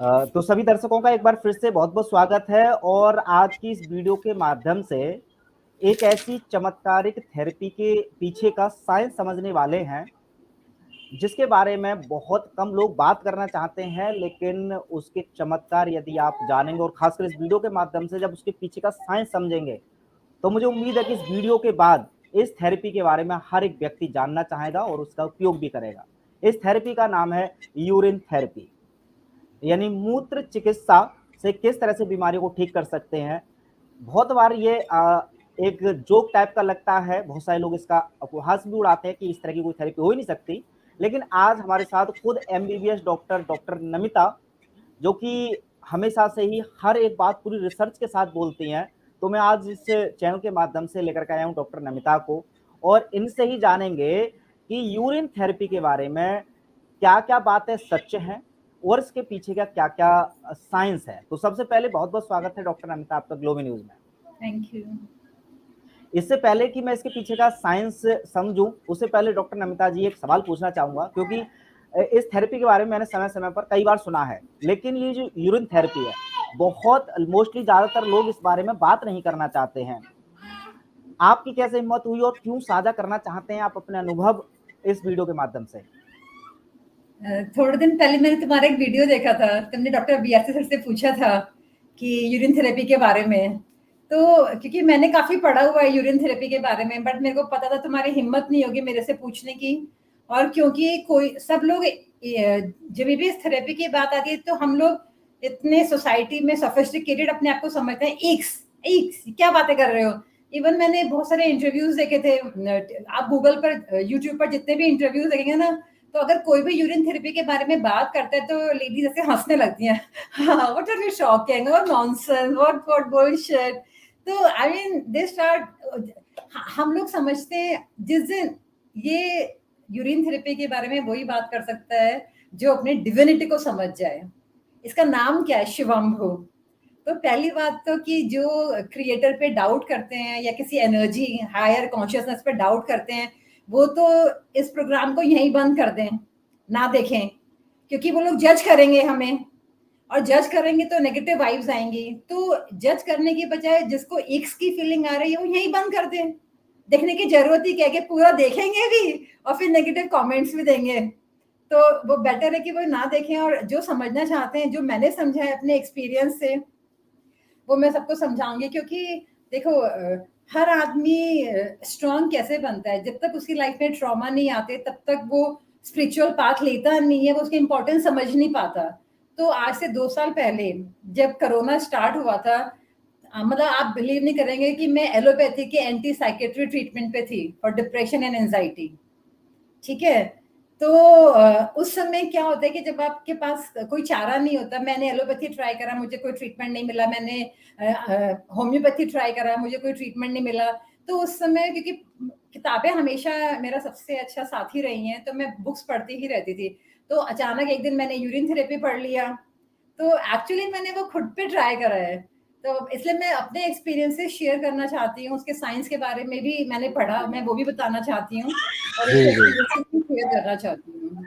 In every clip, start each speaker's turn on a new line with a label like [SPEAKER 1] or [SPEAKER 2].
[SPEAKER 1] तो सभी दर्शकों का एक बार फिर से बहुत बहुत स्वागत है। और आज की इस वीडियो के माध्यम से एक ऐसी चमत्कारिक थेरेपी के पीछे का साइंस समझने वाले हैं जिसके बारे में बहुत कम लोग बात करना चाहते हैं, लेकिन उसके चमत्कार यदि आप जानेंगे और खासकर इस वीडियो के माध्यम से जब उसके पीछे का साइंस समझेंगे तो मुझे उम्मीद है कि इस वीडियो के बाद इस थेरेपी के बारे में हर एक व्यक्ति जानना चाहेगा और उसका उपयोग भी करेगा। इस थेरेपी का नाम है यूरिन थेरेपी, यानी मूत्र चिकित्सा से किस तरह से बीमारियों को ठीक कर सकते हैं। बहुत बार ये एक जोक टाइप का लगता है, बहुत सारे लोग इसका उपहास भी उड़ाते हैं कि इस तरह की कोई थेरेपी हो ही नहीं सकती, लेकिन आज हमारे साथ खुद एमबीबीएस डॉक्टर नमिता, जो कि हमेशा से ही हर एक बात पूरी रिसर्च के साथ बोलती हैं, तो मैं आज इस चैनल के माध्यम से लेकर के आया हूँ डॉक्टर नमिता को, और इनसे ही जानेंगे कि यूरिन थेरेपी के बारे में क्या क्या बातें सच हैं और इसके पीछे का क्या क्या साइंस है। तो सबसे पहले बहुत बहुत स्वागत है डॉक्टर नमिता आपका ग्लोबल न्यूज में।
[SPEAKER 2] Thank you.
[SPEAKER 1] इससे पहले कि मैं इसके पीछे का साइंस समझूं, उससे पहले डॉक्टर नमिता जी एक सवाल पूछना चाहूंगा, क्योंकि इस थेरेपी के बारे में मैंने समय समय पर कई बार सुना है, लेकिन ये जो यूरिन थेरेपी है बहुत मोस्टली ज्यादातर लोग इस बारे में बात नहीं करना चाहते हैं। आपकी कैसे हिम्मत हुई और क्यों साझा करना चाहते हैं आप अपने अनुभव इस वीडियो के माध्यम से?
[SPEAKER 2] थोड़े दिन पहले मैंने तुम्हारा एक वीडियो देखा था, तुमने डॉक्टर बीआरसी सर से पूछा था कि यूरिन थेरेपी के बारे में। तो क्योंकि मैंने काफी पढ़ा हुआ है यूरिन थेरेपी के बारे में, बट मेरे को पता था तुम्हारी हिम्मत नहीं होगी मेरे से पूछने की। और क्योंकि कोई सब लोग जब भी इस थेरेपी की बात आती है तो हम लोग इतने सोसाइटी में सोफिस्टिकेटेड अपने आप को समझते हैं। एक्स एक्स क्या बातें कर रहे हो। इवन मैंने बहुत सारे इंटरव्यूज देखे थे, आप गूगल पर यूट्यूब पर जितने भी इंटरव्यूज देखेंगे ना, तो अगर कोई भी यूरिन थेरेपी के बारे में बात करता है तो लेडीज ऐसे हंसने लगती हैं। व्हाट आर यू शॉकिंग और नॉनसेंस, व्हाट बुलशिट। तो आई मीन दे स्टार्ट, हम लोग समझते हैं जिस दिन ये यूरिन थेरेपी के बारे में वही बात कर सकता है जो अपने डिविनिटी को समझ जाए। इसका नाम क्या है? शिवम्भू। तो पहली बात तो कि जो क्रिएटर पे डाउट करते हैं या किसी एनर्जी हायर कॉन्शियसनेस पे डाउट करते हैं, वो तो इस प्रोग्राम को यहीं बंद कर दें, ना देखें, क्योंकि वो लोग जज करेंगे हमें, और जज करेंगे तो नेगेटिव वाइब्स आएंगी। तो जज करने की बजाय जिसको एक्स की फीलिंग आ रही है वो यहीं बंद कर दें। देखने की जरूरत ही क्या है कि पूरा देखेंगे भी और फिर नेगेटिव कमेंट्स भी देंगे। तो वो बेटर है कि वो ना देखें, और जो समझना चाहते हैं, जो मैंने समझा है अपने एक्सपीरियंस से, वो मैं सबको समझाऊंगी। क्योंकि देखो, हर आदमी स्ट्रांग कैसे बनता है? जब तक उसकी लाइफ में ट्रॉमा नहीं आते तब तक वो स्पिरिचुअल पाथ लेता नहीं है, वो उसकी इंपॉर्टेंस समझ नहीं पाता। तो आज से 2 साल पहले जब कोरोना स्टार्ट हुआ था, मतलब आप बिलीव नहीं करेंगे कि मैं एलोपैथी के एंटी साइकेट्री ट्रीटमेंट पे थी फॉर डिप्रेशन एंड एंजाइटी। ठीक है। तो उस समय क्या होता है कि जब आपके पास कोई चारा नहीं होता, मैंने एलोपैथी ट्राई करा, मुझे कोई ट्रीटमेंट नहीं मिला, मैंने होम्योपैथी ट्राई करा, मुझे कोई ट्रीटमेंट नहीं मिला। तो उस समय, क्योंकि किताबें हमेशा मेरा सबसे अच्छा साथी रही हैं, तो मैं बुक्स पढ़ती ही रहती थी। तो अचानक एक दिन मैंने यूरिन थेरेपी पढ़ लिया। तो एक्चुअली मैंने वो खुद पे ट्राई करा है, तो इसलिए मैं अपने एक्सपीरियंसेस शेयर करना चाहती हूँ। उसके साइंस के बारे में भी मैंने पढ़ा, मैं वो भी बताना चाहती हूँ, और उसके एक्सपीरियंसेस भी शेयर करना चाहती हूँ।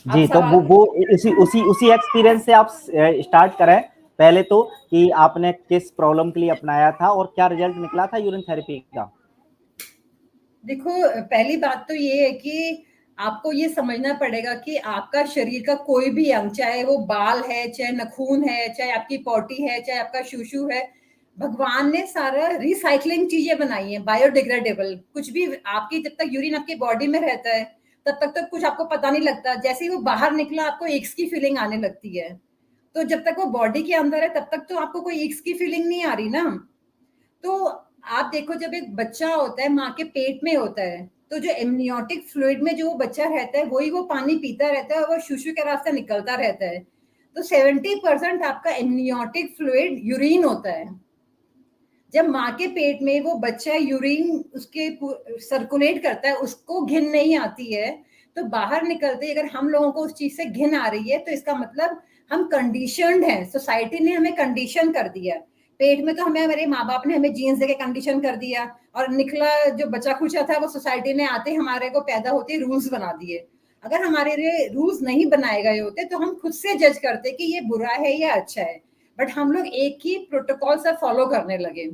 [SPEAKER 1] जी, तो वो उसी उसी उसी एक्सपीरियंस से आप स्टार्ट करें पहले, तो कि आपने किस प्रॉब्लम के लिए अपनाया था और क्या रिजल्ट निकला था यूरिन थेरेपी का।
[SPEAKER 2] देखो, पहली बात तो ये है कि आपको ये समझना पड़ेगा कि आपका शरीर का कोई भी अंग, चाहे वो बाल है, चाहे नखून है, चाहे आपकी पॉटी है, चाहे आपका शूशू है, भगवान ने सारा रिसाइकलिंग चीजें बनाई है, बायोडिग्रेडेबल। कुछ भी आपकी, जब तक यूरिन आपकी बॉडी में रहता है तब तक तो कुछ आपको पता नहीं लगता। जैसे ही वो बाहर निकला आपको एक्स की फीलिंग आने लगती है। तो जब तक वो बॉडी के अंदर है तब तक तो आपको कोई एक्स की फीलिंग नहीं आ रही ना। तो आप देखो, जब एक बच्चा होता है माँ के पेट में होता है, तो जो एमनियोटिक फ्लूइड में जो वो बच्चा रहता है वही वो पानी पीता रहता है, वो शूशु के रास्ते निकलता रहता है। तो 70% आपका एमनियोटिक फ्लूइड यूरिन होता है। जब माँ के पेट में वो बच्चा यूरिन उसके सर्कुलेट करता है, उसको घिन नहीं आती है, तो बाहर निकलते अगर हम लोगों को उस चीज से घिन आ रही है तो इसका मतलब हम कंडीशनड हैं, सोसाइटी ने हमें कंडीशन कर दिया। पेट में तो हमें हमारे माँ बाप ने हमें जीन्स देके कंडीशन कर दिया, और निकला जो बचा खुचा था वो सोसाइटी ने आते हमारे को पैदा होते रूल्स बना दिए। अगर हमारे लिए रूल्स नहीं बनाए गए होते तो हम खुद से जज करते कि ये बुरा है या अच्छा है, बट हम लोग एक ही प्रोटोकॉल से फॉलो करने लगे।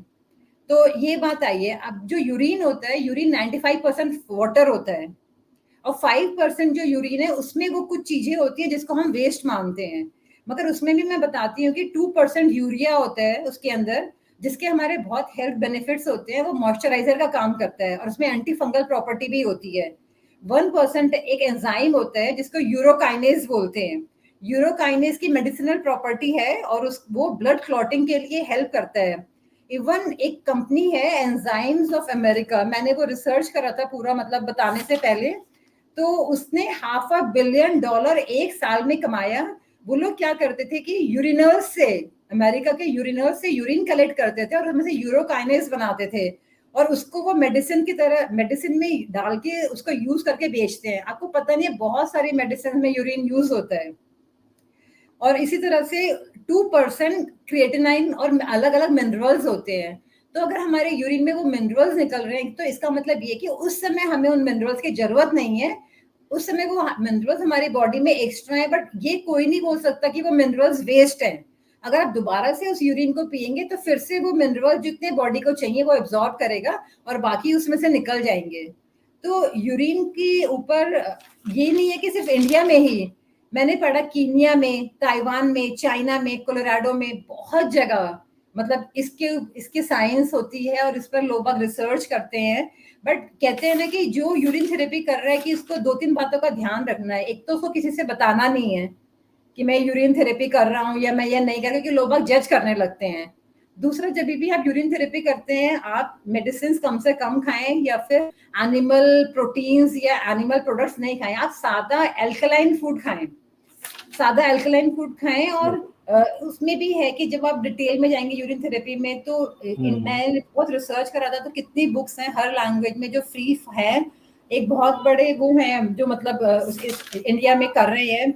[SPEAKER 2] तो ये बात आई है। अब जो यूरिन होता है, यूरिन 95% वाटर होता है और 5% जो यूरिन है उसमें वो कुछ चीजें होती है जिसको हम वेस्ट मानते हैं, मगर उसमें भी मैं बताती हूँ कि 2% यूरिया होता है उसके अंदर, जिसके हमारे बहुत हेल्थ बेनिफिट्स होते हैं। वो मॉइस्चराइजर का काम करता है और उसमें एंटी फंगल प्रॉपर्टी भी होती है। 1% एक एंजाइम होता है जिसको यूरोकाइनेज बोलते हैं। यूरोकाइनेज की मेडिसिनल प्रॉपर्टी है और उस वो ब्लड क्लॉटिंग के लिए हेल्प करता है। इवन एक कंपनी है एंजाइम्स ऑफ अमेरिका, मैंने वो रिसर्च करा था पूरा, मतलब बताने से पहले। तो उसने $500 million एक साल में कमाया। वो लोग क्या करते थे कि यूरिनर्स से, अमेरिका के यूरिनर्स से यूरिन कलेक्ट करते थे और उसमें से यूरोकाइनेज बनाते थे और उसको वो मेडिसिन की तरह मेडिसिन में डाल के उसको यूज करके बेचते हैं। आपको पता नहीं है, बहुत सारी मेडिसिन में यूरिन यूज होता है। और इसी तरह से 2% क्रिएटिनाइन और अलग अलग मिनरल्स होते हैं। तो अगर हमारे यूरिन में वो मिनरल्स निकल रहे हैं तो इसका मतलब ये कि उस समय हमें उन मिनरल्स की जरूरत नहीं है। उस समय वो मिनरल्स हमारी बॉडी में एक्स्ट्रा है, बट ये कोई नहीं बोल सकता कि वो मिनरल्स वेस्ट हैं। अगर आप दोबारा से उस यूरिन को पिएंगे तो फिर से वो मिनरल्स जितने बॉडी को चाहिए वो एब्जॉर्ब करेगा और बाकी उसमें से निकल जाएंगे। तो यूरिन के ऊपर ये नहीं है कि सिर्फ इंडिया में ही, मैंने पढ़ा कीनिया में, ताइवान में, चाइना में, कोलोराडो में, बहुत जगह, मतलब इसके इसके साइंस होती है और इस पर लोग रिसर्च करते हैं। बट कहते हैं ना कि जो यूरिन थेरेपी कर रहा है कि उसको 2-3 बातों का ध्यान रखना है। एक तो उसको किसी से बताना नहीं है कि मैं यूरिन थेरेपी कर रहा हूँ या मैं ये नहीं कर रहा, क्योंकि लोग जज करने लगते हैं। दूसरा, जब भी आप यूरिन थेरेपी करते हैं आप मेडिसिन कम से कम खाएं या फिर एनिमल प्रोटीन्स या एनिमल प्रोडक्ट्स नहीं खाएं। आप सादा एल्कलाइन फूड खाएं, सादा अल्कलाइन फूड खाएं। और उसमें भी है कि जब आप डिटेल में जाएंगे यूरिन थेरेपी में तो मैंने बहुत रिसर्च करा था, तो कितनी बुक्स हैं हर लैंग्वेज में जो फ्री है। एक बहुत बड़े वो हैं जो मतलब इंडिया में कर रहे हैं,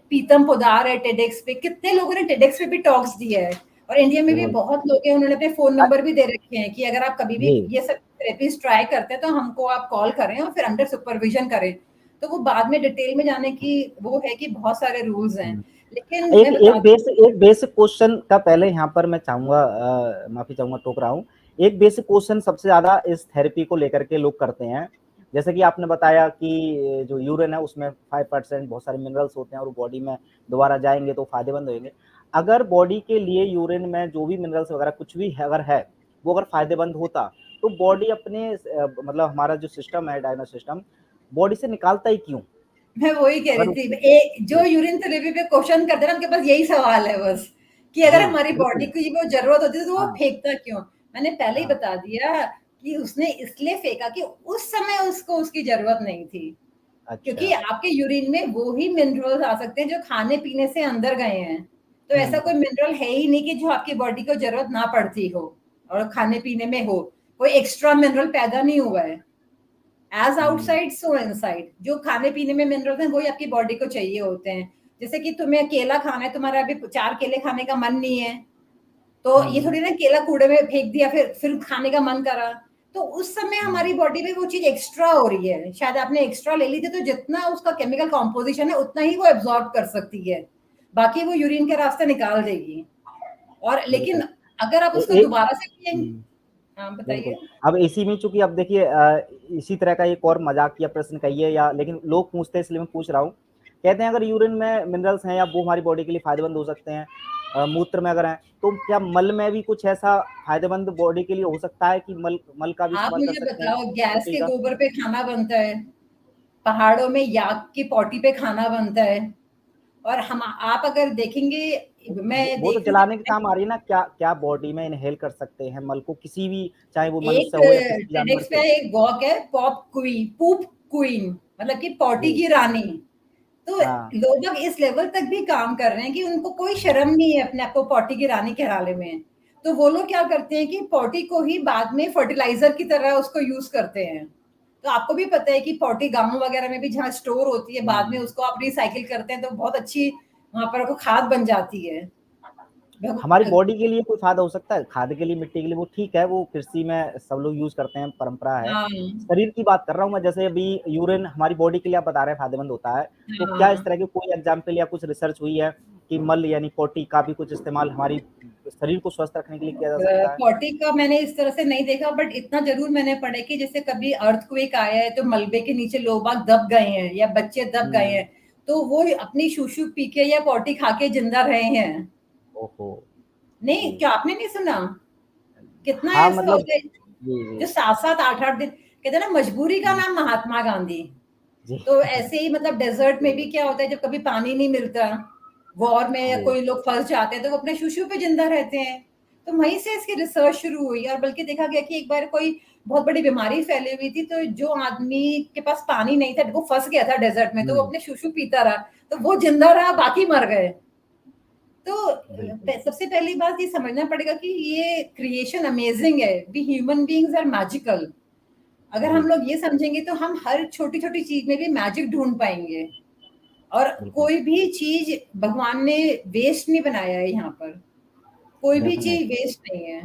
[SPEAKER 2] पीतम पोदार है, टेडेक्स पे कितने लोगों ने टेडेक्स पे भी टॉक्स दिए है। और इंडिया में भी बहुत लोग हैं, उन्होंने अपने फोन नंबर भी दे रखे हैं कि अगर आप कभी भी ये सब थेरेपीज ट्राई करते हैं तो हमको आप कॉल करें और फिर अंडर सुपरविजन करें। तो वो बाद में डिटेल में जाने की वो है कि बहुत सारे रूल्स हैं। लेकिन
[SPEAKER 1] एक
[SPEAKER 2] मैं
[SPEAKER 1] एक बेसिक क्वेश्चन का पहले यहाँ पर मैं चाहूंगा, माफी चाहूंगा टोक रहा हूँ। एक बेसिक क्वेश्चन सबसे ज्यादा इस थेरेपी को लेकर के लोग करते हैं, जैसे कि आपने बताया कि जो यूरिन है उसमें 5% बहुत सारे मिनरल्स होते हैं और बॉडी में दोबारा जाएंगे तो फायदेमंद होंगे। अगर बॉडी के लिए यूरिन में जो भी मिनरल्स वगैरह कुछ भी अगर है वो अगर फायदेमंद होता तो बॉडी अपने मतलब हमारा जो सिस्टम है डाइनस सिस्टम बॉडी से निकालता ही क्यों?
[SPEAKER 2] मैं वही कह रही थी, जो यूरिन थेरेपी पे क्वेश्चन करते हैं उनके पास यही सवाल है बस, कि अगर हमारी बॉडी को वो जरूरत होती है तो वो फेंकता क्यों। मैंने पहले ही बता दिया कि उसने इसलिए फेंका कि उस समय उसको उसकी जरूरत नहीं थी। क्योंकि आपके यूरिन में वो ही मिनरल्स आ सकते हैं जो खाने पीने से अंदर गए हैं। तो ऐसा कोई मिनरल है ही नहीं कि जो आपकी बॉडी को जरूरत ना पड़ती हो और खाने पीने में हो। कोई एक्स्ट्रा मिनरल पैदा नहीं हुआ है। एज आउटसाइड सो इनसाइड, जो खाने पीने में मिनरल्स हैं वही आपकी बॉडी को चाहिए होते हैं। जैसे कि तुम्हें केला खाना है, तुम्हारा अभी 4 केले खाने का मन नहीं है, तो ये थोड़ी ना केला कूड़े में फेंक दिया फिर खाने का मन करा। तो उस समय हमारी बॉडी में वो चीज एक्स्ट्रा हो रही है, शायद आपने एक्स्ट्रा ले ली थी, तो जितना उसका केमिकल कॉम्पोजिशन है उतना ही वो एब्जॉर्ब कर सकती है, बाकी वो यूरिन के रास्ते निकाल देगी। और लेकिन अगर आप उसको दोबारा से पिएंगे, हाँ बताइए।
[SPEAKER 1] अब इसी में चूंकि अब देखिए इसी तरह का एक और मजाकिया प्रश्न कहिए या, लेकिन लोग पूछते हैं इसलिए मैं पूछ रहा हूँ। कहते हैं अगर यूरिन में मिनरल्स हैं या वो हमारी बॉडी के लिए फायदेमंद हो सकते हैं, मूत्र में अगर हैं, तो क्या मल में भी कुछ ऐसा फायदेमंद बॉडी के लिए हो सकता है कि मल का भी
[SPEAKER 2] आप
[SPEAKER 1] इस्तेमाल कर
[SPEAKER 2] मुझे
[SPEAKER 1] सकते हैं?
[SPEAKER 2] बताओ, गैस के गोबर पे खाना बनता है, पहाड़ों में याक की पॉटी पे खाना बनता है, और हम आप अगर देखेंगे, मैं
[SPEAKER 1] वो तो
[SPEAKER 2] देख रही
[SPEAKER 1] जलाने के
[SPEAKER 2] थी
[SPEAKER 1] काम आ रही है ना, क्या क्या बॉडी में इनहेल कर सकते हैं मल को, किसी भी, चाहे वो
[SPEAKER 2] एक
[SPEAKER 1] मनुष्य हो या किसी भी जानवर
[SPEAKER 2] टेडेक्स पे
[SPEAKER 1] से?
[SPEAKER 2] एक वॉक है, पूप क्वीन, मतलब कि पॉटी की रानी। तो लोग इस लेवल तक भी काम कर रहे हैं कि उनको कोई शर्म नहीं है अपने आप को पॉटी की रानी कहलाने में। तो वो लोग क्या करते हैं कि पॉटी को ही बाद में फर्टिलाइजर की तरह उसको यूज करते हैं। तो आपको भी पता है कि पॉटी गांव वगैरह में भी जहाँ स्टोर होती है, बाद में उसको आप रिसाइकिल करते हैं तो बहुत अच्छी वहां पर आपको खाद बन जाती है।
[SPEAKER 1] हमारी बॉडी के लिए कोई फायदा हो सकता है, खाद के लिए, मिट्टी के लिए वो ठीक है, वो कृषि में सब लोग यूज करते हैं, परंपरा है।
[SPEAKER 2] हाँ
[SPEAKER 1] शरीर की बात कर रहा हूँ मैं, जैसे अभी यूरिन हमारी बॉडी के लिए आप बता रहे हैं फायदेमंद होता है, तो क्या इस
[SPEAKER 2] हाँ।
[SPEAKER 1] तरह की कोई एग्जाम्पल या कुछ रिसर्च हुई है कि मल यानी पोटी का भी कुछ इस्तेमाल हमारी शरीर को स्वस्थ रखने के लिए किया जा सकता है?
[SPEAKER 2] पॉटी का मैंने इस तरह से नहीं देखा, बट इतना जरूर मैंने पढ़ा कि जैसे कभी अर्थक्वेक आया है तो मलबे के नीचे लोग बाग दब गए हैं या बच्चे दब गए हैं, तो वो अपनी शूशु पी के या पॉटी खा के जिंदा रहे हैं।
[SPEAKER 1] ओहो।
[SPEAKER 2] नहीं, क्या आपने नहीं सुना? कितना
[SPEAKER 1] हाँ
[SPEAKER 2] ऐसा
[SPEAKER 1] मतलब
[SPEAKER 2] होता है
[SPEAKER 1] जी
[SPEAKER 2] जो
[SPEAKER 1] जी
[SPEAKER 2] 7-7 8-8 दिन, कहते हैं ना मजबूरी का नाम महात्मा गांधी।
[SPEAKER 1] जी
[SPEAKER 2] तो ऐसे ही मतलब डेजर्ट में भी क्या होता है, जब कभी पानी नहीं मिलता, वॉर में या
[SPEAKER 1] जी
[SPEAKER 2] कोई लोग फंस जाते हैं तो वो अपने शुशु पे जिंदा रहते हैं। तो वहीं से इसकी रिसर्च शुरू हुई, और बल्कि देखा गया कि एक बार कोई बहुत बड़ी बीमारी फैली हुई थी, तो जो आदमी के पास पानी नहीं था, वो फंस गया था डेजर्ट में, तो वो
[SPEAKER 1] हम्म,
[SPEAKER 2] अपने शुशु पीता रहा, तो वो जिंदा रहा, बाकी मर गए। तो
[SPEAKER 1] बिल्कुल
[SPEAKER 2] सबसे पहली बात ये समझना पड़ेगा कि ये क्रिएशन अमेजिंग है, we human beings are magical. अगर
[SPEAKER 1] जी
[SPEAKER 2] हम लोग ये समझेंगे तो हम हर छोटी छोटी चीज में भी मैजिक ढूंढ पाएंगे। और
[SPEAKER 1] बिल्कुल
[SPEAKER 2] कोई भी चीज भगवान ने वेस्ट नहीं बनाया है यहाँ पर, कोई भी चीज
[SPEAKER 1] डेफिनेटली
[SPEAKER 2] वेस्ट नहीं है,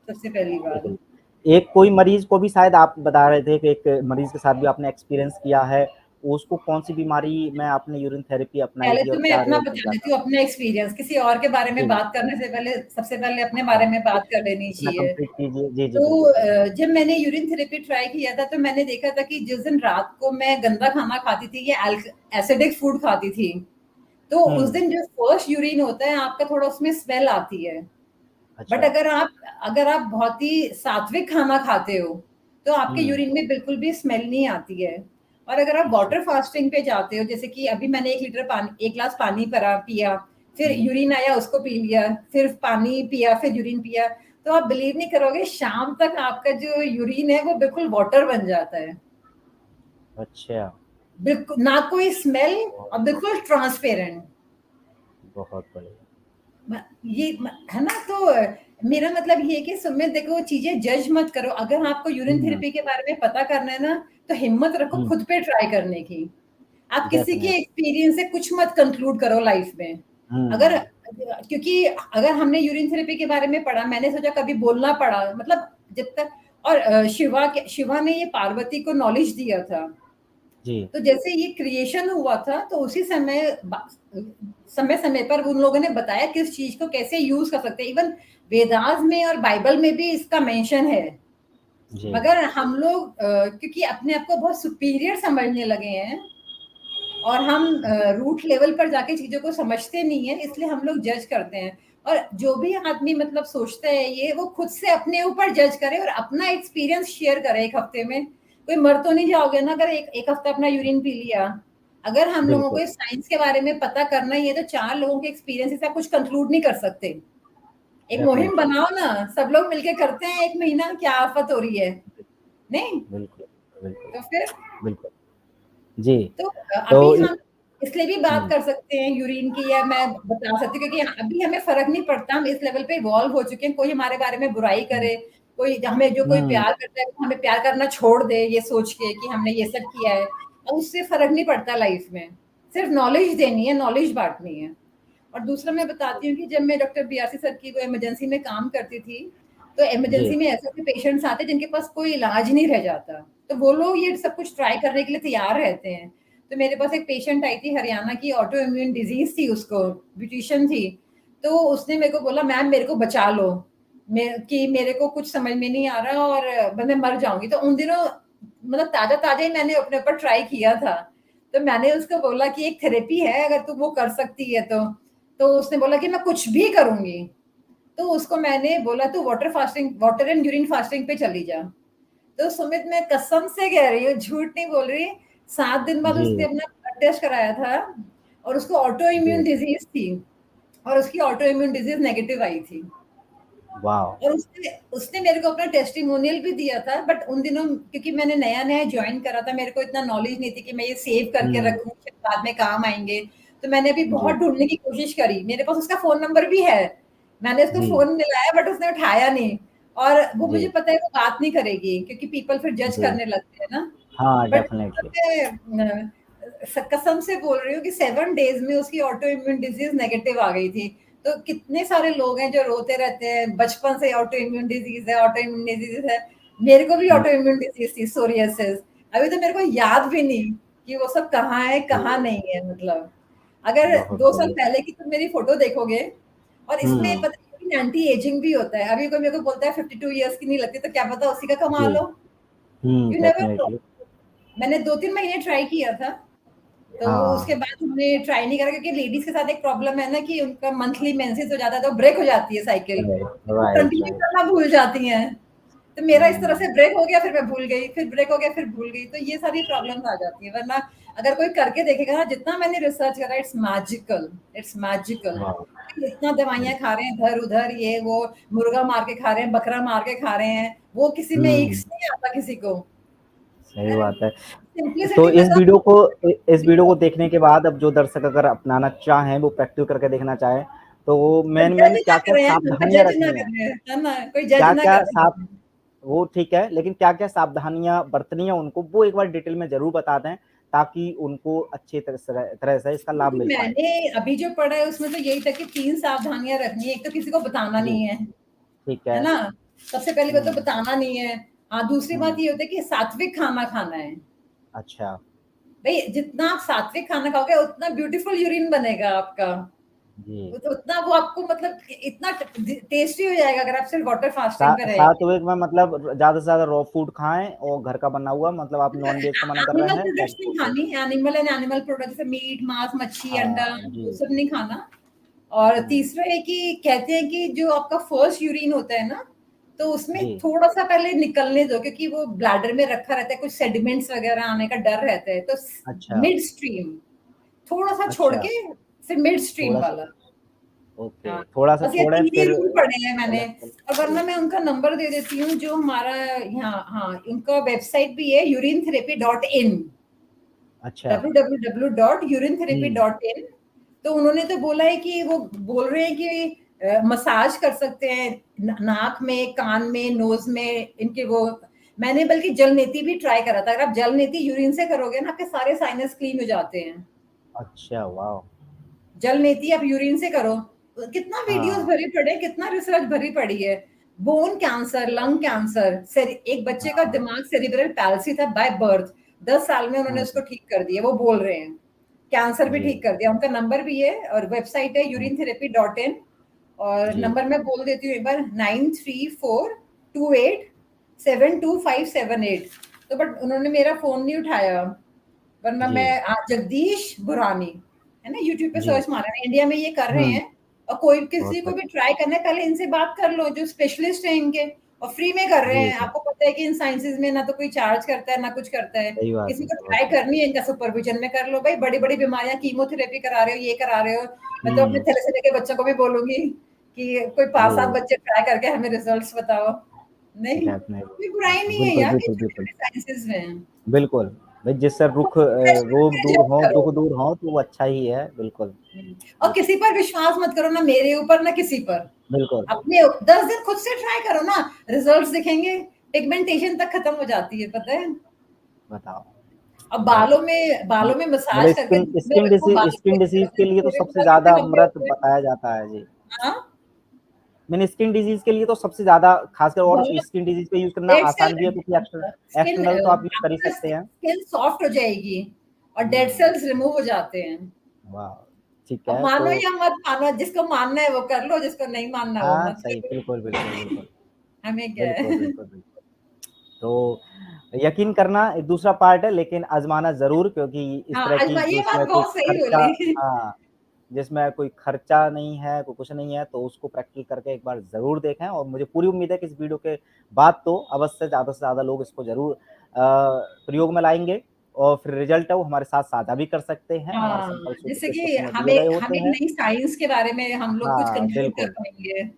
[SPEAKER 2] सबसे पहली बात।
[SPEAKER 1] बिल्कुल। एक कोई मरीज को भी शायद आप बता रहे थे कि एक मरीज के साथ भी आपने एक्सपीरियंस किया है, उसको कौन सी बीमारी में आपने यूरिन थेरेपी अपनाई
[SPEAKER 2] पहले
[SPEAKER 1] थी
[SPEAKER 2] तो
[SPEAKER 1] और
[SPEAKER 2] मैं
[SPEAKER 1] क्या
[SPEAKER 2] अपना
[SPEAKER 1] रिजल्ट
[SPEAKER 2] बता
[SPEAKER 1] निकला
[SPEAKER 2] देती
[SPEAKER 1] था?
[SPEAKER 2] हूँ, अपना एक्सपीरियंस। किसी और के बारे में
[SPEAKER 1] जी
[SPEAKER 2] बात करने से पहले सबसे पहले अपने बारे
[SPEAKER 1] हाँ,
[SPEAKER 2] में बात कर लेनी
[SPEAKER 1] अपना
[SPEAKER 2] चाहिए।
[SPEAKER 1] कंप्लीट कीजिए। जी जी
[SPEAKER 2] तो
[SPEAKER 1] बिल्कुल बिल्कुल।
[SPEAKER 2] जब मैंने यूरिन थेरेपी ट्राई किया था, तो मैंने देखा था कि जिस दिन रात को मैं गंदा खाना खाती थी या एसिडिक फूड खाती थी, तो उस
[SPEAKER 1] हम्म।
[SPEAKER 2] दिन जो फर्स्ट यूरिन होता है आपका, थोड़ा उसमें स्मेल आती है। बट
[SPEAKER 1] अच्छा।
[SPEAKER 2] अगर आप बहुत ही सात्विक खाना खाते हो, तो आपके
[SPEAKER 1] हम्म।
[SPEAKER 2] यूरिन में बिल्कुल भी स्मेल नहीं आती है। और अगर आप
[SPEAKER 1] अच्छा।
[SPEAKER 2] वाटर फास्टिंग पे जाते हो, जैसे कि अभी मैंने 1 लीटर पानी, 1 ग्लास पानी पिया, फिर
[SPEAKER 1] हम्म।
[SPEAKER 2] यूरिन आया उसको पी लिया, फिर पानी पिया, फिर यूरिन पिया, तो आप बिलीव नहीं करोगे, शाम तक आपका जो यूरिन है वो बिल्कुल वाटर बन जाता है।
[SPEAKER 1] अच्छा।
[SPEAKER 2] बिल्कुल ना कोई स्मेल,
[SPEAKER 1] बहुत
[SPEAKER 2] और बिल्कुल ट्रांसपेरेंट।
[SPEAKER 1] बहुत बढ़िया।
[SPEAKER 2] है ना? तो मेरा मतलब ये है कि सुमित देखो, चीजें जज मत करो। अगर आपको यूरिन
[SPEAKER 1] हम्म।
[SPEAKER 2] थेरेपी के बारे में पता करना है ना, तो हिम्मत रखो
[SPEAKER 1] हम्म।
[SPEAKER 2] खुद पे ट्राई करने की। आप किसी के
[SPEAKER 1] डेफिनेट।
[SPEAKER 2] एक्सपीरियंस से कुछ मत कंक्लूड करो लाइफ में। अगर,
[SPEAKER 1] हम्म।
[SPEAKER 2] क्योंकि अगर हमने यूरिन थेरेपी के बारे में पढ़ा, मैंने सोचा कभी बोलना पड़ा, मतलब जब तक, और शिवा ने ये पार्वती को नॉलेज दिया था।
[SPEAKER 1] जी
[SPEAKER 2] तो जैसे ये क्रिएशन हुआ था, तो उसी समय समय समय पर उन लोगों ने बताया किस चीज को कैसे यूज कर सकते हैं। इवन वेदास में और बाइबल में भी इसका मेंशन है।
[SPEAKER 1] जी
[SPEAKER 2] मगर हम लोग क्योंकि अपने आप को बहुत सुपीरियर समझने लगे हैं, और हम रूट लेवल पर जाके चीजों को समझते नहीं है, इसलिए हम लोग जज करते हैं। और जो भी आदमी मतलब सोचता है ये, वो खुद से अपने ऊपर जज करे और अपना एक्सपीरियंस शेयर करे। 1 हफ्ते में कोई मर तो नहीं जाओगे ना, अगर एक हफ्ता अपना यूरिन पी लिया। अगर हम लोगों को
[SPEAKER 1] बिल्कुल।
[SPEAKER 2] इस साइंस के बारे में पता करना ही है, तो 4 लोगों के एक्सपीरियंस से आप कुछ कंक्लूड नहीं कर सकते। एक मुहिम
[SPEAKER 1] डेफिनेटली।
[SPEAKER 2] बनाओ ना, सब लोग मिलके करते हैं 1 महीना, क्या आफत हो रही है? नहीं?
[SPEAKER 1] बिल्कुल बिल्कुल
[SPEAKER 2] तो फिर,
[SPEAKER 1] बिल्कुल। जी।
[SPEAKER 2] तो
[SPEAKER 1] तो
[SPEAKER 2] अभी हम इसलिए भी बात
[SPEAKER 1] हम्म।
[SPEAKER 2] कर सकते हैं यूरिन की, या मैं बता सकती हूँ, क्योंकि अभी हमें फर्क नहीं पड़ता, हम इस लेवल पे इवॉल्व हो चुके हैं। कोई हमारे बारे में बुराई
[SPEAKER 1] हम्म।
[SPEAKER 2] करे, हमें जो कोई
[SPEAKER 1] हम्म।
[SPEAKER 2] प्यार करता है, वो हमें प्यार करना छोड़ दे ये सोच के कि हमने ये सब किया है, और उससे फर्क नहीं पड़ता लाइफ में। सिर्फ नॉलेज देनी है, नॉलेज बांटनी है। और दूसरा मैं बताती हूँ कि जब मैं डॉक्टर बीआरसी सर की वो इमरजेंसी में काम करती थी, तो
[SPEAKER 1] जी
[SPEAKER 2] इमरजेंसी में ऐसे ऐसे पेशेंट्स आते जिनके पास कोई इलाज नहीं रह जाता, तो वो लोग ये सब कुछ ट्राई करने के लिए तैयार रहते हैं। तो मेरे पास एक पेशेंट आई थी हरियाणा की, ऑटो इम्यून डिजीज थी उसको, ब्यूटिशियन थी। तो उसने मेरे को बोला, मैम मेरे को बचा लो, कि मेरे को कुछ समझ में नहीं आ रहा और मैं मर जाऊंगी। तो उन दिनों मतलब ताजा ताजा ही मैंने अपने ऊपर ट्राई किया था। तो मैंने उसको बोला कि एक थेरेपी है, अगर तू वो कर सकती है तो उसने बोला कि मैं कुछ भी करूंगी। तो उसको मैंने बोला, तू वाटर एंड यूरिन फास्टिंग पे चली जा। तो सुमित, मैं कसम से कह रही हूँ, झूठ नहीं बोल रही, 7 दिन बाद
[SPEAKER 1] जी
[SPEAKER 2] उसने अपना ब्लड टेस्ट कराया था, और उसको ऑटो इम्यून
[SPEAKER 1] जी।
[SPEAKER 2] डिजीज थी, और उसकी ऑटो इम्यून डिजीज नेगेटिव आई थी।
[SPEAKER 1] वाह।
[SPEAKER 2] और उसने उसने मेरे को अपना टेस्टिमोनियल भी दिया था। बट उन दिनों क्योंकि मैंने नया नया ज्वाइन करा था, मेरे को इतना नॉलेज नहीं थी कि मैं ये सेव करके
[SPEAKER 1] हम्म।
[SPEAKER 2] रखूं, फिर बाद में काम आएंगे। तो मैंने अभी बहुत
[SPEAKER 1] जी
[SPEAKER 2] ढूंढने की कोशिश करी, मेरे पास उसका फोन नंबर भी है, मैंने उसको
[SPEAKER 1] जी
[SPEAKER 2] फोन मिलाया, बट उसने उठाया नहीं। और वो
[SPEAKER 1] जी
[SPEAKER 2] मुझे पता है वो बात नहीं करेगी, क्योंकि पीपल फिर जज
[SPEAKER 1] जी।
[SPEAKER 2] करने लगते हैं ना।
[SPEAKER 1] हाँ
[SPEAKER 2] बट
[SPEAKER 1] डेफिनेटली।
[SPEAKER 2] कसम से बोल रही हूँ कि 7 डेज में उसकी ऑटो इम्यून डिजीज नेगेटिव आ गई थी। तो कितने सारे लोग हैं जो रोते रहते हैं बचपन से ऑटो इम्यून डिजीज है, ऑटो इम्यून डिजीज है। मेरे को भी ऑटो इम्यून डिजीज थी, सोरियासिस। अभी तो मेरे को याद भी नहीं कि वो सब कहाँ है कहाँ नहीं है। मतलब अगर
[SPEAKER 1] बहुत
[SPEAKER 2] 2 साल
[SPEAKER 1] बढ़िया।
[SPEAKER 2] पहले की तुम मेरी फोटो देखोगे, और इसमें पता है एंटी एजिंग भी होता है। अभी कोई मेरे को बोलता है 52 इयर्स की नहीं लगती, तो क्या पता उसी का कमा
[SPEAKER 1] जी।
[SPEAKER 2] लो। You never know.
[SPEAKER 1] डेफिनेटली।
[SPEAKER 2] मैंने 2-3 महीने ट्राई किया था, तो उसके
[SPEAKER 1] हाँ
[SPEAKER 2] बाद हमने ट्राई नहीं करा, क्योंकि लेडीज के साथ एक प्रॉब्लम है ना कि उनका मंथली मेंसेस हो जाता है, तो ब्रेक हो जाती है साइकिल,
[SPEAKER 1] राइट
[SPEAKER 2] वो
[SPEAKER 1] राइट
[SPEAKER 2] कंटिन्यू
[SPEAKER 1] राइट।
[SPEAKER 2] करना भूल जाती हैं। तो मेरा इस तरह से ब्रेक हो गया, फिर मैं भूल गई, फिर ब्रेक हो गया, फिर भूल गई। तो ये सारी प्रॉब्लम्स आ जाती है। वरना अगर कोई करके देखेगा ना, जितना मैंने रिसर्च करा, इट्स मैजिकल, इट्स मैजिकल। इतना दवाइयाँ खा रहे हैं इधर उधर, ये वो, मुर्गा मार के खा रहे हैं, बकरा मार के खा रहे हैं, वो किसी में इक्स नहीं आता किसी को।
[SPEAKER 1] सही बात है। तो
[SPEAKER 2] सिंप्लिसिटी में तो
[SPEAKER 1] इस वीडियो को देखने के बाद अब जो दर्शक अगर अपनाना चाहें, वो प्रैक्टिस करके देखना चाहें, तो वो मेन
[SPEAKER 2] जज
[SPEAKER 1] मेन
[SPEAKER 2] ना
[SPEAKER 1] क्या क्या
[SPEAKER 2] करें,
[SPEAKER 1] सावधानियां
[SPEAKER 2] जज ना
[SPEAKER 1] रखनी है?
[SPEAKER 2] करें, है ना? कोई जज
[SPEAKER 1] क्या
[SPEAKER 2] ना
[SPEAKER 1] क्या
[SPEAKER 2] करें।
[SPEAKER 1] साव वो ठीक है, लेकिन क्या क्या सावधानियां बरतनी है उनको, वो एक बार डिटेल में जरूर बता दें, ताकि उनको अच्छी तरह से इसका लाभ
[SPEAKER 2] क्योंकि
[SPEAKER 1] मिल पाए।
[SPEAKER 2] मैंने अभी जो पढ़ा है उसमें तो यही था कि 3 सावधानियां रखनी है। एक तो किसी को बताना
[SPEAKER 1] जी।
[SPEAKER 2] नहीं
[SPEAKER 1] ठीक
[SPEAKER 2] है
[SPEAKER 1] है।
[SPEAKER 2] ना? सबसे पहली बात तो
[SPEAKER 1] हम्म।
[SPEAKER 2] बताना नहीं है। हाँ, दूसरी बात
[SPEAKER 1] हम्म।
[SPEAKER 2] ये होता है कि सात्विक खाना खाना है।
[SPEAKER 1] अच्छा।
[SPEAKER 2] भई जितना आप सात्विक खाना खाओगे, उतना ब्यूटीफुल यूरिन बनेगा आपका।
[SPEAKER 1] जी।
[SPEAKER 2] तो उतना वो आपको मतलब इतना टेस्टी हो जाएगा अगर आप सिर्फ वाटर फास्टिंग पे रहेंगे।
[SPEAKER 1] सात्विक में मतलब ज्यादा से ज्यादा रॉ फूड खाएं और घर का बना हुआ, मतलब आप नॉन वेज को मना कर
[SPEAKER 2] एनिमल
[SPEAKER 1] रहे हैं,
[SPEAKER 2] प्रोडक्ट्स
[SPEAKER 1] वेज
[SPEAKER 2] नहीं
[SPEAKER 1] फूड को?
[SPEAKER 2] खानी, एनिमल एंड एनिमल प्रोडक्ट जैसे मीट, मांस, मच्छी, अंडा,
[SPEAKER 1] हाँ
[SPEAKER 2] वो
[SPEAKER 1] जी।
[SPEAKER 2] सब नहीं खाना। और
[SPEAKER 1] हम्म।
[SPEAKER 2] तीसरा है कि कहते हैं कि जो आपका फर्स्ट यूरिन होता है ना, तो उसमें
[SPEAKER 1] जी।
[SPEAKER 2] थोड़ा-सा पहले निकलने दो, क्योंकि वो ब्लैडर में रखा रहता है, कुछ सेडिमेंट्स वगैरह आने का डर रहता है। तो
[SPEAKER 1] अच्छा।
[SPEAKER 2] मिड स्ट्रीम थोड़ा-सा छोड़
[SPEAKER 1] अच्छा।
[SPEAKER 2] के फिर मिड स्ट्रीम
[SPEAKER 1] थोड़ा सा।
[SPEAKER 2] वाला।
[SPEAKER 1] ओके,
[SPEAKER 2] हाँ,
[SPEAKER 1] थोड़ा सा
[SPEAKER 2] बस ये
[SPEAKER 1] छोड़े
[SPEAKER 2] 3 ही
[SPEAKER 1] फिर
[SPEAKER 2] रूल पढ़े हैं मैंने।
[SPEAKER 1] पलट पलट।
[SPEAKER 2] और वरना
[SPEAKER 1] जी।
[SPEAKER 2] मैं उनका नंबर दे देती हूँ, जो हमारा यहाँ, हाँ, उनका वेबसाइट भी है urinetherapy.in,
[SPEAKER 1] अच्छा। हम्म।
[SPEAKER 2] www.urinetherapy.in। तो उन्होंने तो बोला है कि वो बोल रहे हैं कि मसाज कर सकते हैं नाक में, कान में, नोज में, इनके वो। मैंने बल्कि जल नेति भी ट्राई करा था। अगर आप जल नेति यूरिन से करोगे ना, आपके सारे साइनस क्लीन हो जाते हैं।
[SPEAKER 1] अच्छा, वाह।
[SPEAKER 2] जल नेति आप यूरिन से करो, कितना वीडियोस
[SPEAKER 1] हाँ
[SPEAKER 2] भरी पड़े, कितना रिसर्च भरी पड़ी है। बोन कैंसर, लंग कैंसर, एक बच्चे का
[SPEAKER 1] हाँ।
[SPEAKER 2] दिमाग सेरिब्रल पैल्सी था बाय बर्थ, 10 साल में उन्होंने उसको ठीक कर दिया, वो बोल रहे हैं। कैंसर भी
[SPEAKER 1] जी।
[SPEAKER 2] ठीक कर दिया। उनका नंबर भी है और वेबसाइट है
[SPEAKER 1] हम्म,
[SPEAKER 2] urinetherapy.in। और
[SPEAKER 1] जी।
[SPEAKER 2] नंबर मैं बोल देती हूँ एक बार, 9342872578। तो बट उन्होंने मेरा फोन नहीं उठाया, वरना
[SPEAKER 1] जी।
[SPEAKER 2] मैं, जगदीश बुरानी है ना, यूट्यूब पे
[SPEAKER 1] जी।
[SPEAKER 2] सर्च मारा है, इंडिया में ये कर रहे
[SPEAKER 1] हम्म।
[SPEAKER 2] हैं। और कोई
[SPEAKER 1] बहुत
[SPEAKER 2] किसी को भी
[SPEAKER 1] बढ़िया।
[SPEAKER 2] ट्राई करना है, पहले इनसे बात कर लो, जो स्पेशलिस्ट है इनके, और फ्री में कर रहे
[SPEAKER 1] जी
[SPEAKER 2] हैं।
[SPEAKER 1] जी।
[SPEAKER 2] आपको पता है कि इन साइंसेज में ना तो कोई चार्ज करता है ना कुछ करता है।
[SPEAKER 1] सही बात
[SPEAKER 2] किसी
[SPEAKER 1] है,
[SPEAKER 2] को
[SPEAKER 1] बहुत
[SPEAKER 2] ट्राई
[SPEAKER 1] सही।
[SPEAKER 2] करनी है, इनका सुपरविजन में कर लो भाई। बड़ी बड़ी बीमारियां, कीमोथेरेपी करा रहे हो, ये करा रहे हो। मैं तो अपने
[SPEAKER 1] हम्म।
[SPEAKER 2] थैलेसीमिया के बच्चों को भी बोलूंगी कि कोई 5-7
[SPEAKER 1] जी।
[SPEAKER 2] बच्चे ट्राई करके हमें रिजल्ट्स बताओ। नहीं, कोई बुराई नहीं है
[SPEAKER 1] बिल्कुल
[SPEAKER 2] यार, ये
[SPEAKER 1] बिल्कुल
[SPEAKER 2] छोटे
[SPEAKER 1] बिल्कुल।
[SPEAKER 2] छोटे साइंसेज में है।
[SPEAKER 1] बिल्कुल। भाई जिससे रोग दूर
[SPEAKER 2] जज
[SPEAKER 1] हो,
[SPEAKER 2] करो।
[SPEAKER 1] दुख दूर हो, तो वो अच्छा ही है, बिल्कुल।
[SPEAKER 2] और किसी पर विश्वास मत करो, ना मेरे ऊपर ना किसी पर।
[SPEAKER 1] बिल्कुल।
[SPEAKER 2] अपने 10 दिन खुद से ट्राई करो ना, रिजल्ट्स दिखेंगे। पिगमेंटेशन तक खत्म हो जाती है, पता है।
[SPEAKER 1] बताओ।
[SPEAKER 2] अब
[SPEAKER 1] बहुत
[SPEAKER 2] बालों में
[SPEAKER 1] मतलब
[SPEAKER 2] मसाज करके
[SPEAKER 1] स्किन
[SPEAKER 2] धूप में
[SPEAKER 1] स्किन
[SPEAKER 2] रखो, बाल
[SPEAKER 1] डिसीज स्किन डिसीज के लिए तो
[SPEAKER 2] पूरे
[SPEAKER 1] सबसे
[SPEAKER 2] बाल कितने
[SPEAKER 1] ज्यादा
[SPEAKER 2] लंबे
[SPEAKER 1] अमृत
[SPEAKER 2] होते हैं।
[SPEAKER 1] बताया जाता है जी।
[SPEAKER 2] हाँ,
[SPEAKER 1] मैंने स्किन डिजीज के लिए तो सबसे ज्यादा खासकर, और
[SPEAKER 2] बहुत।
[SPEAKER 1] स्किन डिजीज पे यूज करना
[SPEAKER 2] डेड
[SPEAKER 1] आसान भी है,
[SPEAKER 2] सेल,
[SPEAKER 1] क्योंकि
[SPEAKER 2] स्किन,
[SPEAKER 1] एक्सटर्नल तो आप यूज कर ही
[SPEAKER 2] आपका
[SPEAKER 1] सकते हैं।
[SPEAKER 2] स्किन सॉफ्ट हो जाएगी और डेड
[SPEAKER 1] हम्म।
[SPEAKER 2] सेल्स रिमूव हो जाते हैं।
[SPEAKER 1] वाह। ठीक
[SPEAKER 2] अब
[SPEAKER 1] है तो।
[SPEAKER 2] मानो या मत मानो, जिसको मानना है वो कर लो, जिसको नहीं मानना वो
[SPEAKER 1] हाँ
[SPEAKER 2] मत
[SPEAKER 1] सही,
[SPEAKER 2] करो।
[SPEAKER 1] बिल्कुल बिल्कुल बिल्कुल।
[SPEAKER 2] हमें क्या
[SPEAKER 1] बिल्कुल
[SPEAKER 2] है।
[SPEAKER 1] बिल्कुल बिल्कुल। तो यकीन करना एक दूसरा पार्ट है, लेकिन आजमाना जरूर, क्योंकि इस
[SPEAKER 2] हाँ,
[SPEAKER 1] तरह की
[SPEAKER 2] अजमा,
[SPEAKER 1] जो
[SPEAKER 2] ये
[SPEAKER 1] इसमें
[SPEAKER 2] बात
[SPEAKER 1] कोई
[SPEAKER 2] बहुत सही
[SPEAKER 1] खर्चा,
[SPEAKER 2] बोली।
[SPEAKER 1] हाँ, जिसमें कोई खर्चा नहीं है, कोई कुछ नहीं है, तो उसको प्रैक्टिकल करके एक बार जरूर देखें। और मुझे पूरी उम्मीद है कि इस वीडियो के बाद तो अवश्य ज्यादा से ज्यादा लोग इसको जरूर प्रयोग में लाएंगे, और फिर रिजल्ट है वो हमारे साथ साझा भी कर सकते हैं। हमारे
[SPEAKER 2] हाँ,
[SPEAKER 1] सैंपल छोटे
[SPEAKER 2] जैसे
[SPEAKER 1] छोटे
[SPEAKER 2] कि
[SPEAKER 1] टुकड़ों में दिए गए
[SPEAKER 2] हमें
[SPEAKER 1] होते
[SPEAKER 2] हमें
[SPEAKER 1] हैं।
[SPEAKER 2] नई साइंस के बारे में हम लोग कुछ
[SPEAKER 1] हाँ
[SPEAKER 2] कंक्लूड कर
[SPEAKER 1] बिल्कुल।
[SPEAKER 2] पाएंगे।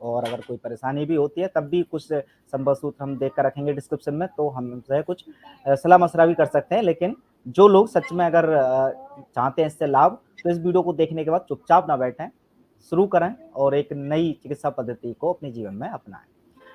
[SPEAKER 1] और अगर कोई परेशानी भी होती है, तब भी कुछ संभव सूत्र हम देख कर रखेंगे डिस्क्रिप्शन में, तो हम उनसे कुछ सलाह मशवरा भी कर सकते हैं। लेकिन जो लोग सच में अगर चाहते हैं इससे लाभ, तो इस वीडियो को देखने के बाद चुपचाप ना बैठें, शुरू करें और एक नई चिकित्सा पद्धति को अपने जीवन में अपनाएं।